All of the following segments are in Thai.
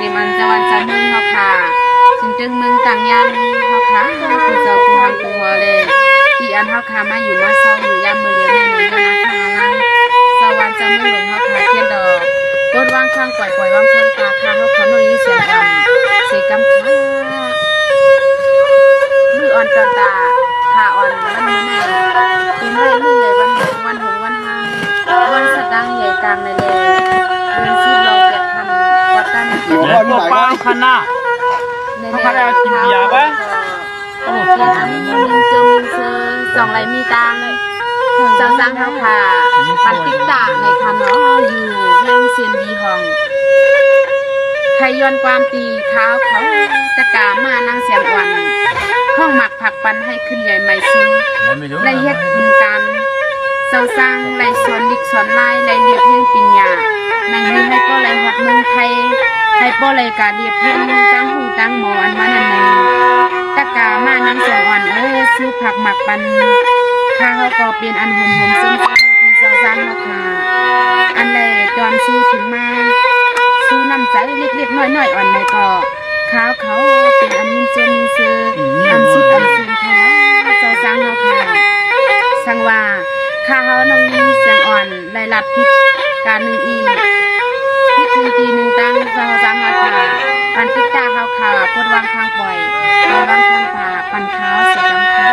ต็มอันจะวันจะมึงเฮาค่ะจึงมึงต่างยันเฮาค่ะคือเจ้ากูทางกูหัวเลยที่อันเฮาค่ะมาอยู่มาเศร้าอยู่ยามมื้อเลี้ยงในนี้นะค่ะลังสวรรค์จะมึงหลงเฮาค่ะเทียนดอกกดวางข้างปล่อยๆวางข้างตาค่ะเฮาขอหน่อยเสียงอ่อนเสียกำค่ะมืออ่อนจอนตาขาอ่อนมันมื้อไหนเป็นไรมือใหญ่วันหงวันหางวันสตางค์ใหญ่กลางในเลยเงินซีบเราเก็บทำวัดตั้งเก็บ พวกป้าขนาดเขาขนาดกินเบียร์ปะโอ้เพียนอันมินเจอมินเซอร์สองไรมีตังเจ้าสร้างเขาค่ะปันติ๊กตาในคำเนาะอยู่เรื่องเซียนวีหองใครย้อนความตีเท้าเขาจะกามานั่งเสียงอ่อนห้องหมักผักปันให้ขึ้นใหญ่ไม่ซึ้งไรเฮ็ดกินกันเจ้าสร้างไรสวนดิกสวนไล่ไรเรียบเพียงปิญญานางนี้ให้ก็ไรหัดเมืองไทยให้ป้อไรกาเรียบเพียงตั้งหูตั้งหมออันมานันในตะกามานั่งเสียงอ่อนซื้อผักหมักปันข้าเขาก็เป็นอันหุ่มซึ่งที่เจ้าสร้างเขาค่ะอันแรกจอมซื้อถึงมาซื้อน้ำใจเล็กๆน้อยๆอ่อนในก็ข้าวเขาเป็นอันมินเจอมินเซอร์อันสุดอันซึงเขาเจ้าสร้างเขาค่ะสังว่าข้าเขาน้องนี้เสียงอ่อนได้รับพิษการหนึ่งอีพิษหนึ่งทีหนึ่งตั้งเจ้าสร้างเขาค่ะปันติ๊กตาเขาค่ะพดวางข้างปล่อยพดวางข้างป่าปันเขาเสียจำค่ะ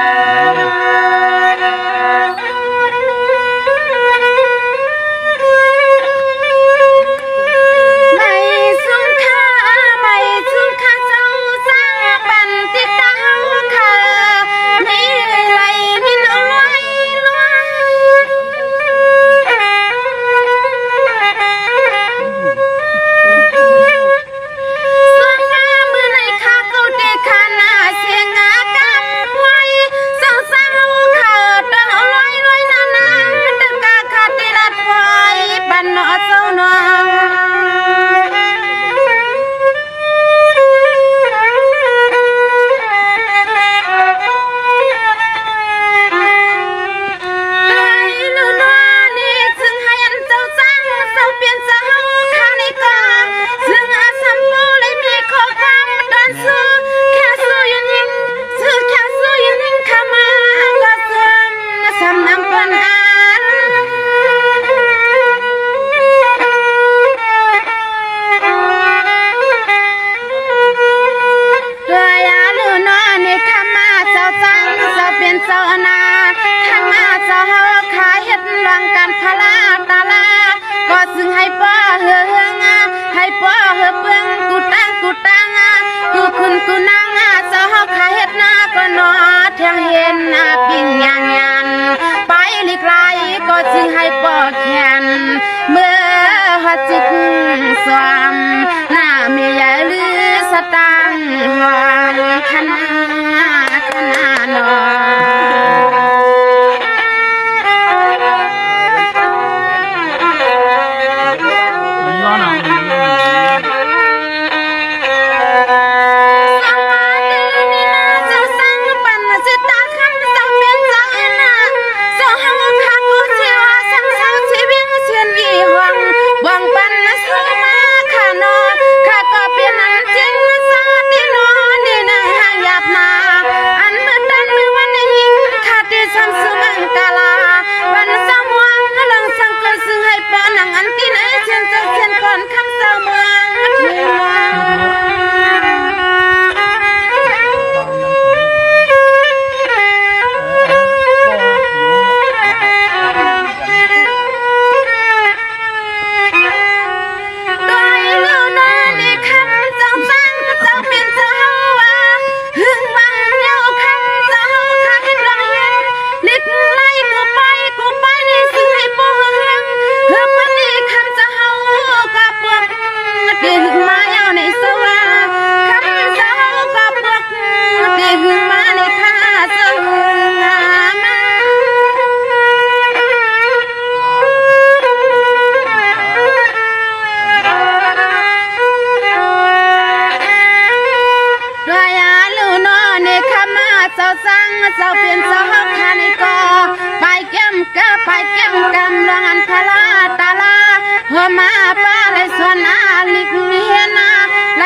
มาป้าไรสวนอาลิกเฮียนาไร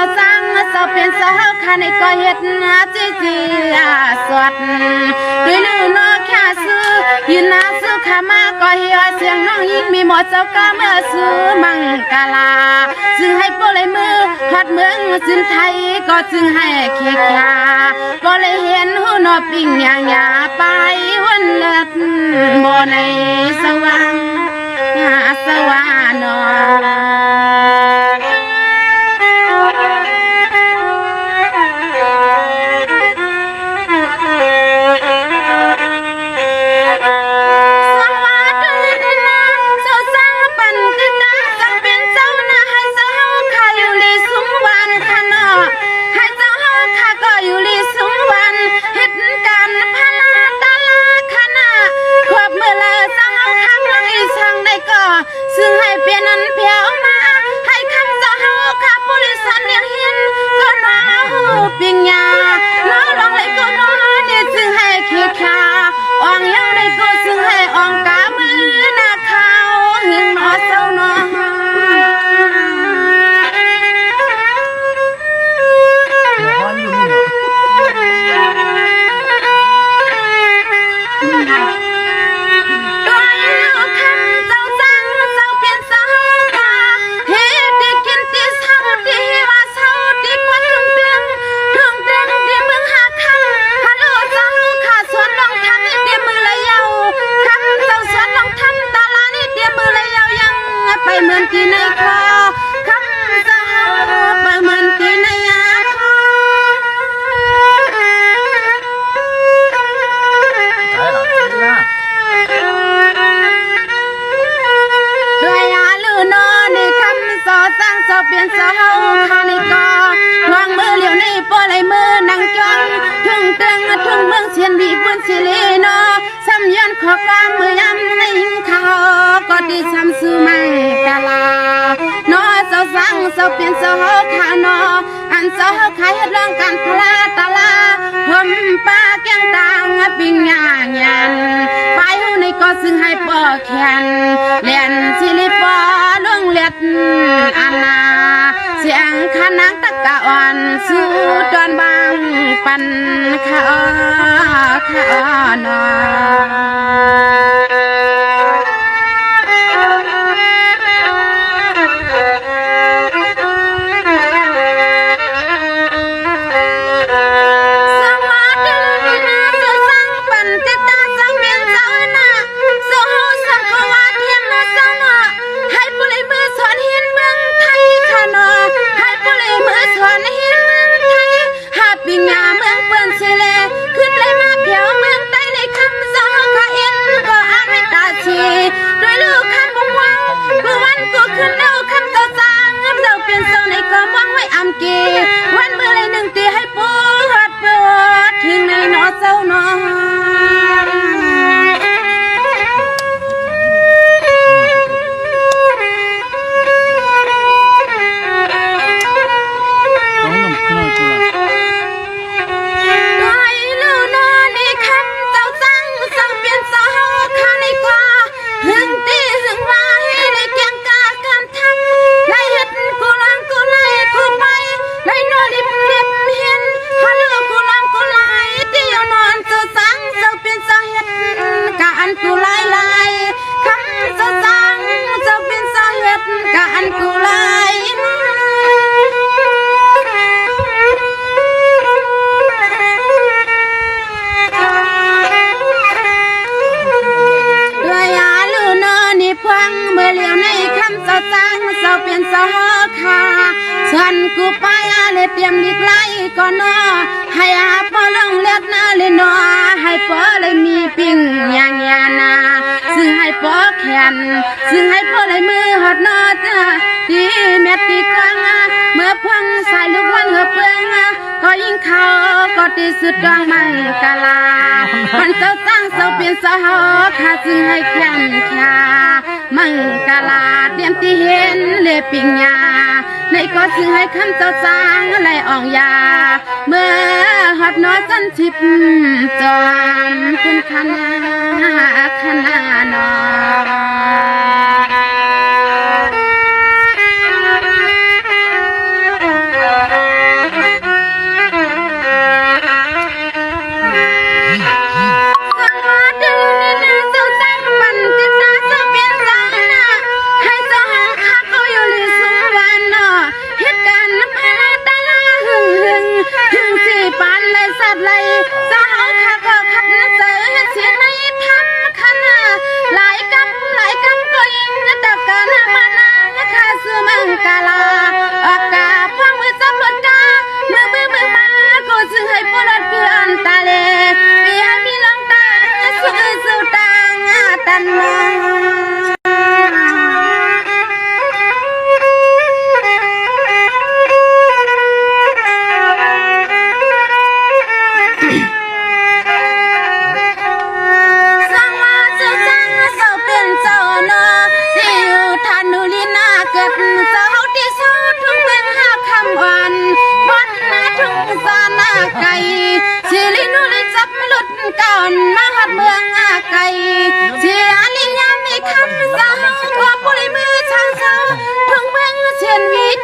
าสังเจ้าเป็นสาวข้าในก็เฮ็ดจีจีสวดด้วยลือนอแค่ซื้อยืนหน้าซื้อข้ามาก็เฮียเสียงน้องยิ่งมีหมดเจ้าก็เมื่อซื้อมังกาลาจึงให้โปเลยมือพัดเมืองจึงไทยก็จึงให้เคียคาก็เลยเห็นหูนอปิ่งอย่างยาไปวันเลิศบ่ในสว่างสว่างนอซึ่งให้เปลี่ยนนั้นเพียวมาให้คำจะเฮาข้าบริษัทเลี้ยงหินก็น้าหูปิญญาน้อลองเลยก็น้อเนี่ยจึงให้คิดค่าอ่องเย้าได้ก็ซึ่งให้อ่องกามือหน้าขาวหึงน้อเศร้าน้อเหมือนที่ในคอคำสาวไปเหมือนที่ในยาด้วยอาลือนอในคำสอสร้างสอเปลี่ยนสาวข้าในกอวางมือเหลียวในปอไหลมือนั่งจ้องทุ่งเตึงทุ่งเมืองเชียนบีบนสิลีนอซ้ำยันขอกามมือยำในหิ้งเขาก็ดีซ้ำซื้อไม่กะลานอเจ้าสังเจ้าเปลี่ยนเจ้าขานออันเจ้าขายเรื่องการพลาตาลาผมป้าแกงต่างปิงงานยันไปหูในก็ซึ่งให้ปอแขนเลียนสิลิปอล่วงเล็ดอันนาเสียงขนังตะกะอ่อนสู้จนบางปันขานาด้วยลูกคำบุ้งวังคือวันกูขึ้นเอาคำเจ้าจางเจ้าเปลี่ยนเจ้าในกำวังไว้อำกีวันเมื่อไรหนึ่งตีให้ปวดถึงในนอเจ้านอกูไล่คำเจ้าจังเจ้าเป็นสาเหตุการกูไล่ด้วยอาลูนอนี่พังเมื่อเลี้ยวในคำเจ้าจังเจ้าเป็นสาคาส่วนกูไปเลยเตรียมดิกไล่ก่อนนอให้อาปอลงเล็ดนาเลยนอให้ปอเลยมีปิ่งอย่างยานาซึ่งให้ปอแขนซึ่งให้ปอเลยมือหอดนอจ้าตีเม็ดตีกวางเมื่อพังใส่ลูกวันเหือเปลืองก็ยิ่งเขาก็ตีสุดดวงมังกาลามันเจ้าตั้งเจ้าเปลี่ยนสาวข้าจึงให้แข็งขามังกาลาเตรียมที่เห็นเลยปิ่งยาในก็จึงให้คำเจ้าจางไหลอ่องยาเมื่อหอดนอจันทิพจอมคุณคณานอ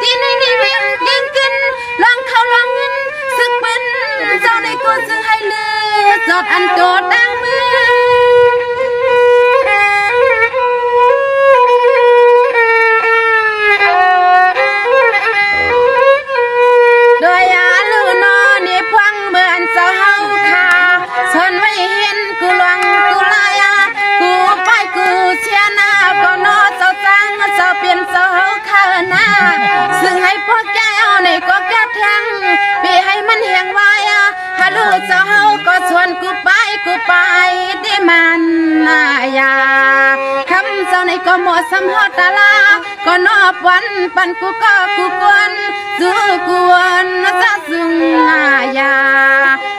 ที่ในนี่เวียงเลี้ยงกินลองเขาลองเงินสึกเป็นเจ้าในคนซึ่งให้เลือจอดอันโดดดังมือโดยอาลูนอนี่พวังเหมือนเจ้าเฮาค่ะชนไม่เห็นกูหลวงกูลายกูไปกูเชียนาก็นอเจ้าจังเจ้าเปลี่ยนเจ้าเฮาค่ะนะซึ่งให้พวกแกเอาในก็แกแทงปีให้มันแหงไว้ฮัลโหลเจ้าเฮาก็ชวนกูไปได้มันนายาคำเจ้าในก็หมดสำหอตาลาก็นอบวันปันกูก็กูกวนจูกวนจะสุงยา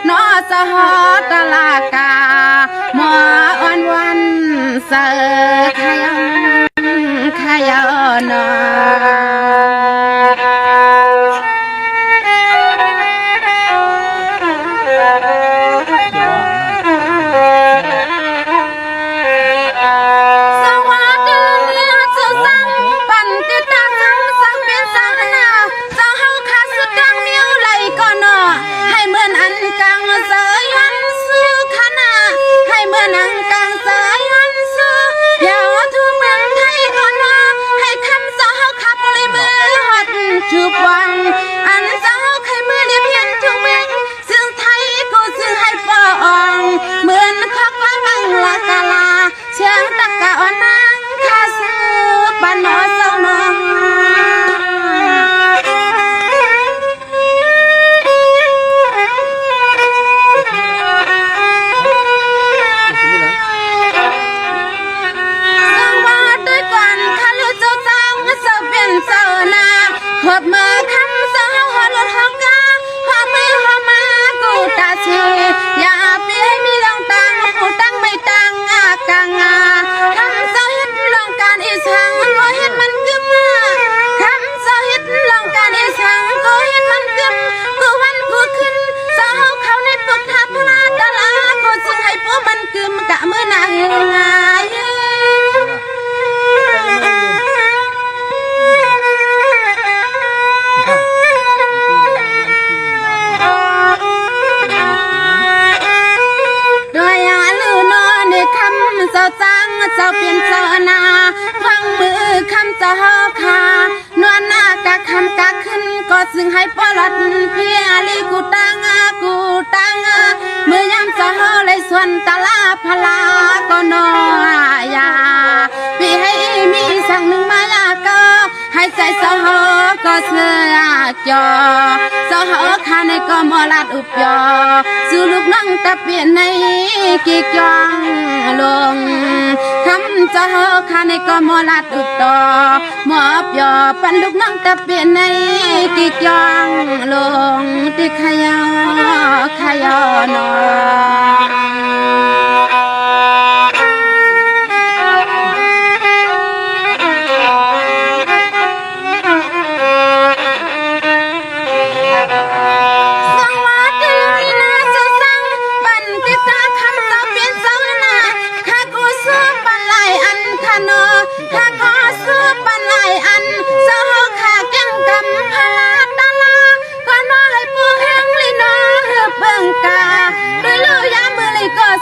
นอสหอตลากาหมออ่อนวันเสขยนอจูบวังอันเจ้าใครเมื่อเดียบเพียงทุกเมืองซึ่งไทยกูซึ่งให้ฟองเหมือนข้อความบังลากาลาเชียงตะกะอ่อนนางข้าซื้อปันนอเศร้านอหอบมาคำสาวหอลดหอกาหอบไม่หอบมากูตาเชอย่าเปียมีลองตังกูตั้งไม่ตังกางคำสาวเฮ็ดลองการอีสังก็เฮ็ดมันกึมคำสาวเฮ็ดลองการอีสังก็เฮ็ดมันกึมกูวันกูขึ้นสาวเขาในปึกทับพลาตลากูซึ่งให้พวกมันกึมกะมือหน้าเฮงายเจ้าจังเจ้าเปลี่ยนเจ้านาพังมือคำเจ้าคานวลหน้ากะคำกะขึ้นก็ซึ่งให้ปลดเพียลีกูตังเมื่อยามเจ้าเลยส่วนตาลาพลาก็นอยาปีให้มีสั่งหนึ่งมายาก็ให้ใจเจ้าก็เสือจอเจ้าคาในก็มลัดอุบยอสู่ลูกนั่งตะเปลี่ยนในกี่จองลงคำเจ้าคาในก็มลัดอุบต่อหมอบยอปันลูกนั่งตะเปลี่ยนในกี่จองลงที่ขยอนอ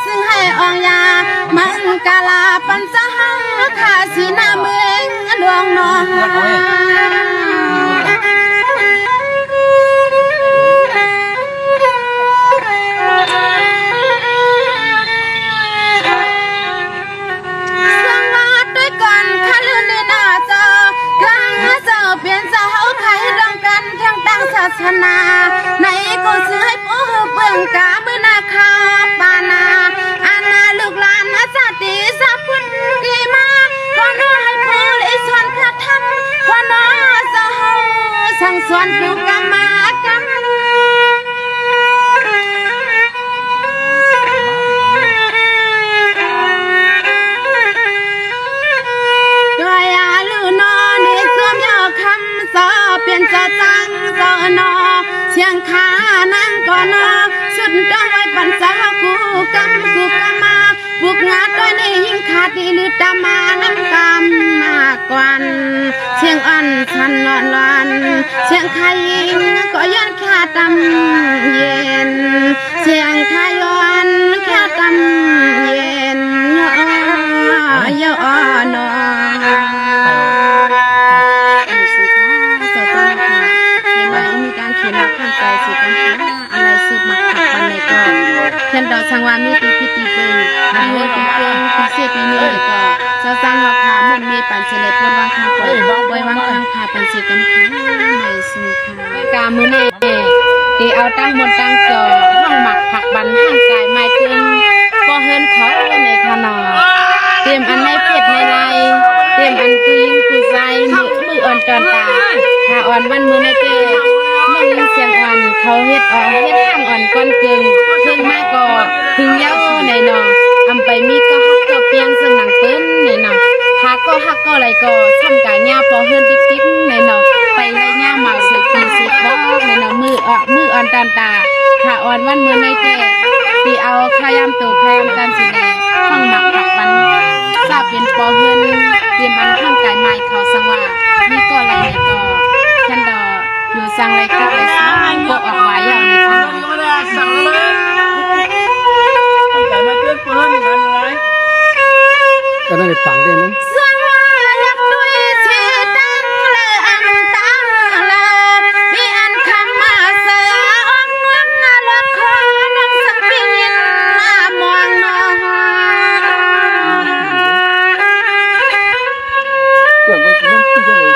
ซึ่งให้อองยามันกาลาปันสหังข้าสีหน้าเมืองหลวงนอสังวาดด้วยก่อนข้าลืนในหน้าเจ้าข้าเจ้าเปลี่ยนเจ้าเขาใครดองกันทั้งตั้งศาสนาในก็ซึ่งให้ผู้เบื้องกาเมื่อนาคาปานาลูกหลานอาจารย์ดีสับพุ่นดีมาขอน้อให้ผู้เลยสอนพระธรรมขอน้อเจ้าสั่งสอนผู้กรรมกรรมด้วยอาลูนอนี่สวมยอคำสอเปลี่ยนจะจังสอนอเชียงขานั่งก่อนอสุดจ้องไว้ปันสาวกูกำมาบุกงาด้วยนี่ยิ่งขาดดีหรือตามาน้ำกำ กวนเสียงอ่อนสันนอนลอนเสียงไทยก็ย้อนแค่ตำเย็นเสียงไทยย้อนแค่ตำเย็นย่อนอสตาค่ะในวันมีการเขียนรักข้างใจสิกันค่ะอะไรสืบมาขับปันในก่อนเขียนดอกสังวามีตีพิตีเปิงมีเงินตีเก่งตีเสียตีเนื้อก่อนสร้างราคามันมีปันเฉลยบนวางข้างปล่อยบอยวางข้างขาปันสิกันค่ะไม่สูค่ะกามือเน่ตีเอาตั้งบนตั้งจอห้องหมักผักบันห่างกายไม้ตึงพอเฮินเขาในขนอเตรียมอันในเผ็ดในไรเตรียมอันกูยิงกูใจมืออ่อนจอนตาถ้าอ่อนวันมือในเจมันยิงเสียงอ่อนเขาเฮ็ดอ่อนเฮ็ดห่างอ่อนก้อนกึ่งเพิ่งมาก่อถึงยาวในนออำไปมีก็ฮักก็เปียงซึ่งหนังเปิ้นในนอหาก็ฮักก็ไรก็ช่ำกายาพอเฮินติ๊กติ๊กในนอไปไรย่าหมาสิปีสิบอกในนอมืออ่อนตามตาถ้าอ่อนวันมือในเจตีเอาขยำตัวขยำกันสิแดห้องหมักผักบันทราบเป็นปอเฮินเตรียมอันข้างกายใหม่เขาสังว่านี่ก็ไรในก็ฉันดออยู่สังไรคิดไรสังก็ออกไว้เอาในขนม สั่งเลยตั้งใจมาเตือนเพื่อนอย่างนั้นเลย ก็ได้ฟังได้ไหม สังว่าอยากด้วยชีตังเลยอันตังเลยมีอันคำมาเสืออ่อนเมืองละครนังสังปีนินมามองนอ เกิดมันน้ำที่จะไหล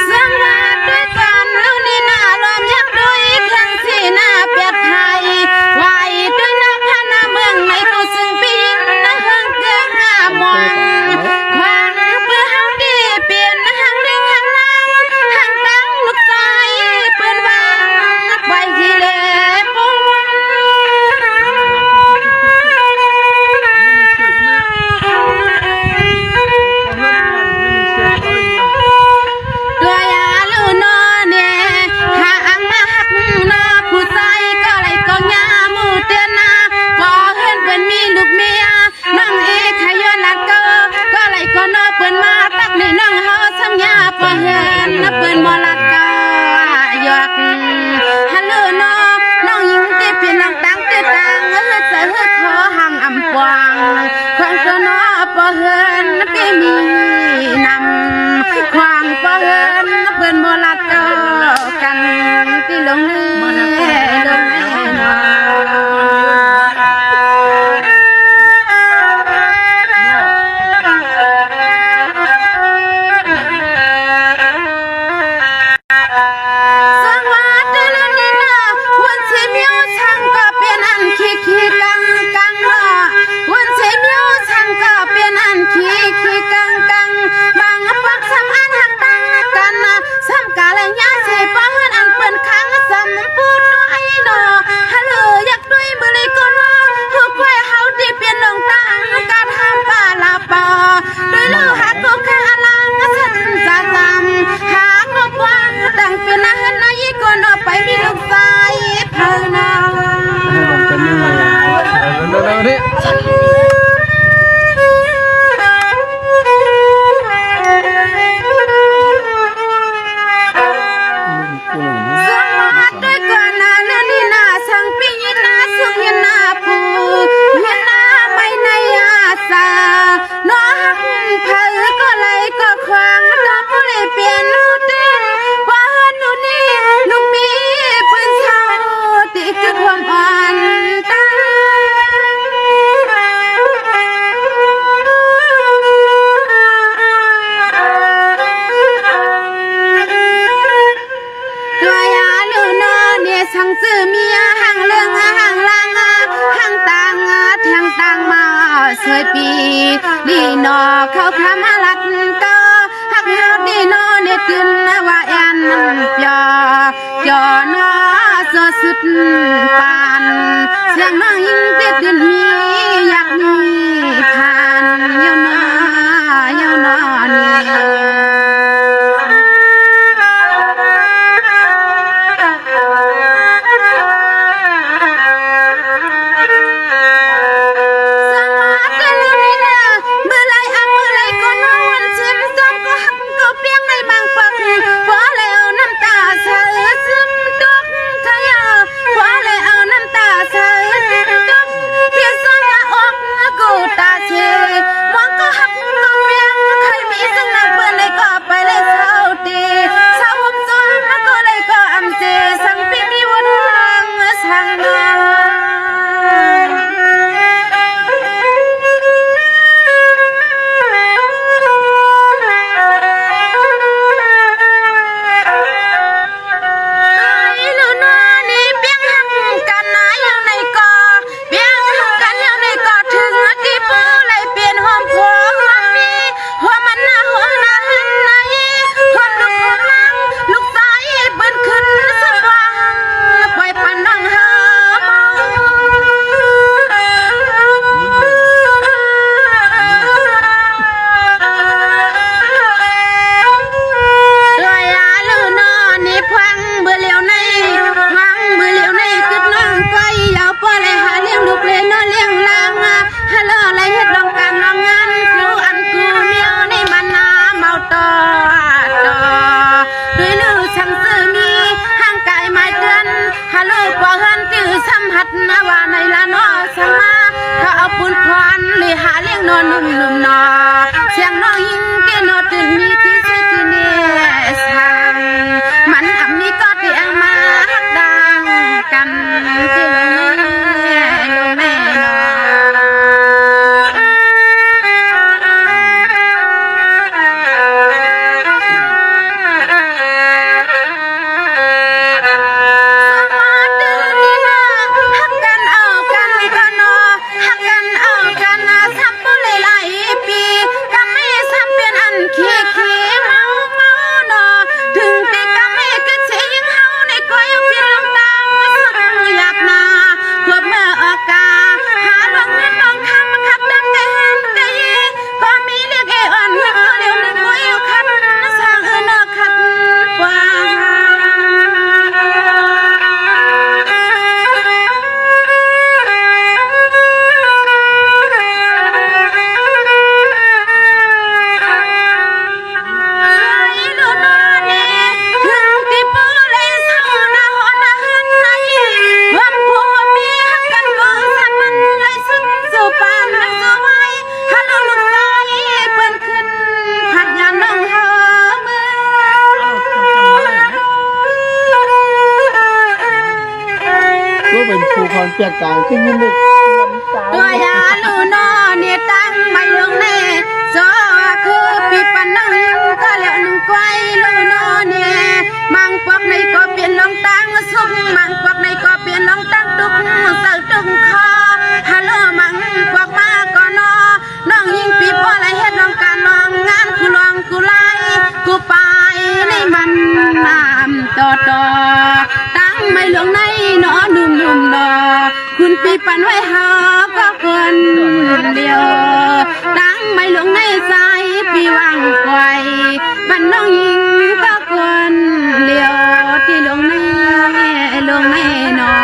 สังว่าด้วยกันแล้วนี่น่าลมยักด้วยเครื่องที่น่าเปียกไทยไหวด้วยน้ำพานาเมืองในกูซึ่งปีนนะเฮิงเกืองหามองความเพื่อเฮาดีเปลี่ยนหางดึงหางนางหางตั้งลูกใจเปื้อนวางไว้ที่เล็บปวง ตัวยาลูนอเนี่ยถ้าอังมาหักนอผู้ใจก็ไหลก็ยาหมู่เตือนนาพอเฮือนเปิ้นมีลูกเมียน้องเอขยอนลัดก็ไหลก็นอเปิ้นมาตักในน้องเฮาทำยาพอเฮือนนะเปิ้นบ่ลัดก็ยอกฮัลโหลนอน้องหญิงที่เปลี่ยนน้องตังที่ตังเจะขอหังอำปวางคนก็นอพอเฮือนไปมีนำความเปิ้นเปิ้นบ่ลัดก็กันที่ลงนี้ลงแน่นสังวาดลนี่นะวันสิมิวช่างก็เป็นอันขี้กังกังเนาะวันสิมิวช่างก็เป็นอันขี้กังกังบางปักสำอันหักตังกันนะซ้ำกะเลยยาสิบ่เฮือนอันเปิ้นค้างซ้ำพูดน้อยเนาะฮัลโหลอยากด้วยมื้อนี้ก็เนาะฮู้ก้อยเฮาที่เปลี่ยนน้องตังกะทำปาลาปอด้วยลูกหาก็ค่าลังฉันจะจำหาก็กว้างแต่งเป็นอาหารนายก็เนาะไปมีลูกชายเพิ่นเนาะ ให้ลงจะไม่มาเร็วๆนี่กูหลง สวัสดีก่อนนะเรื่องนี้นะสังปียินนะสุยินนะปูยินนะไม่ในอาสาน้องหักเผยก็เลยก็ควางน้องผู้เลยเปลี่ยนหูตื้นพอเฮินหนูนี่ลูกมีปืนเช่าติดคือความอ่อนตา ตัวยาลูนอเนี่ยช่างซื้อเมียห่างเรื่องห่างลางห่างต่างแทงต่างมาเสยปีดีนอเขาคำลัดก็หักเฮาดีนอเนี่ยตื่นว่าแอนจอนอสดสุดปานเสียงน้องยิ่งติดดินมีอยากมีผ่านเยาวนอเนี่ย สังวาด ดนะว่าในละนอสังมาเขาเอาปุนพรเลยหาเลี้ยงนอนนุ่มๆนอเสียงน้องยิงแกนอตื่นมีที่ใส่ที่นี่สังมันอับมีก็เตียงมาดังกันที่ลงแม่นอเปียกกลางขึ้นยิ่งลึก ตัวยาลูนอเนี่ยตั้งไม่ลงแน่ซอคือปีปันนั่งก็แล้วนึงไกวลูนอเนี่ยมังพวกในก็เปลี่ยนลองตั้งสุกมังพวกในก็เปลี่ยนลองตั้งตุกเสาตุกคอฮัลโหลมังพวกมาก็นอน้องยิงปีบ่อะไรเฮ็ดลองการลองงานกูลองกูไล่กูไปในมันน้ำต่อตั้งไม่ลงในนอนุ่มๆนอคุณปีปันไว้หาก็คนเดียวตั้งไม่ลงในสายปีวางไว้บันน้องยิงก็คนเดียวที่ลงในนอ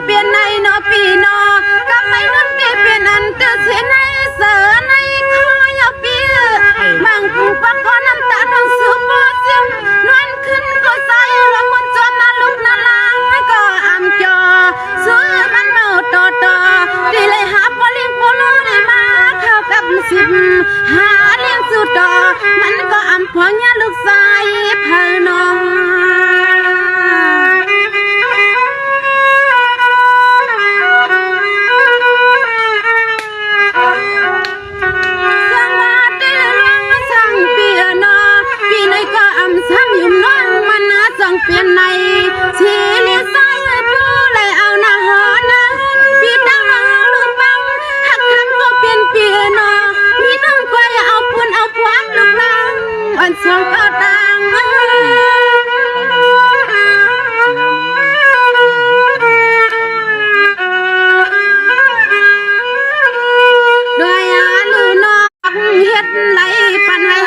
เปลี่ยนในนอปีนอก็ไม่นั่นเปลี่ยนอันเกิดเสียในเสือในคอยเอาปีมังกูปักคอน้ำตาน้องสูบบ่เสียงนวลขึ้นก็ใส่ละมุนจนนาลุกนาลางก็อำจอซื้อมันเมาต่อดีเลยหาพอเลี้ยงพอลูได้มาเข้ากับสิบหาเลี้ยงสุดต่อมันก็อำพอเนี่ยลูกชายเพอนอเปลี่ยนในชีลิสายผู้เลยเอาหน้าหอนะพี่ตั้งมาลูกบังหักคำก็เปลี่ยนเปลี่ยนมีน้องก็อย่าเอาปุ่นเอาพวกลูกลังอันสองก็ต่างด้วยอาลูนอกเฮ็ดไหลปันให้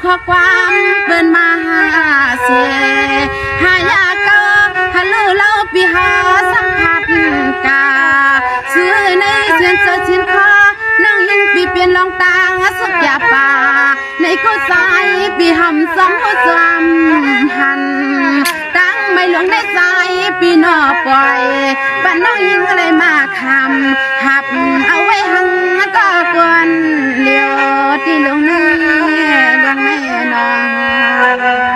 ข้อความเปิ้นมาหา สองสามหันตั้งไม่หลวงในใจปีนอปล่อยบ้านน้องยิงเลยมาคำหับเอาไว้หังก็กวนเลี้ยวที่หลวงนี่หลวงแม่น้อง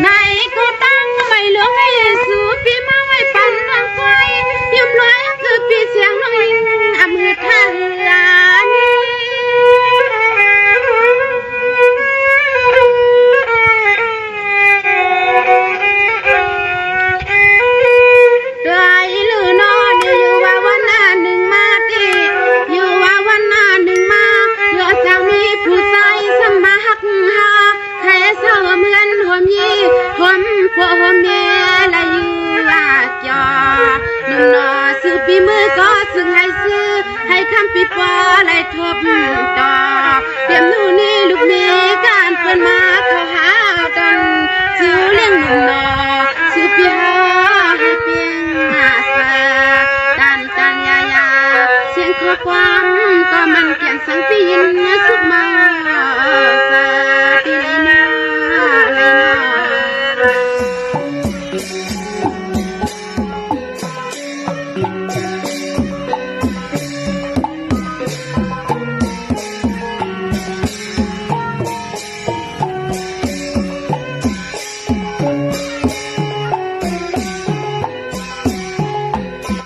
ไหนกูตั้งไม่หลวงให้สูปีมาไว้ปันน้ำไฟยิ้มรวยคือปีเสียงน้องยิงอมือทางลานได้หรือนอนอยู่ว่าวันหน้าหนึ่งมาตีอยู่ว่าวันหน้าหนึ่งมาเลือจะมีผู้ใจสมัครหาแค่เศร้าเหมือนหัวมีผมพ่อแม่ละอยู่อาจอนุ่มนอซื้อปีมือก็ซึ่งให้ซื้อให้คำปีปอไล่ทบต่อ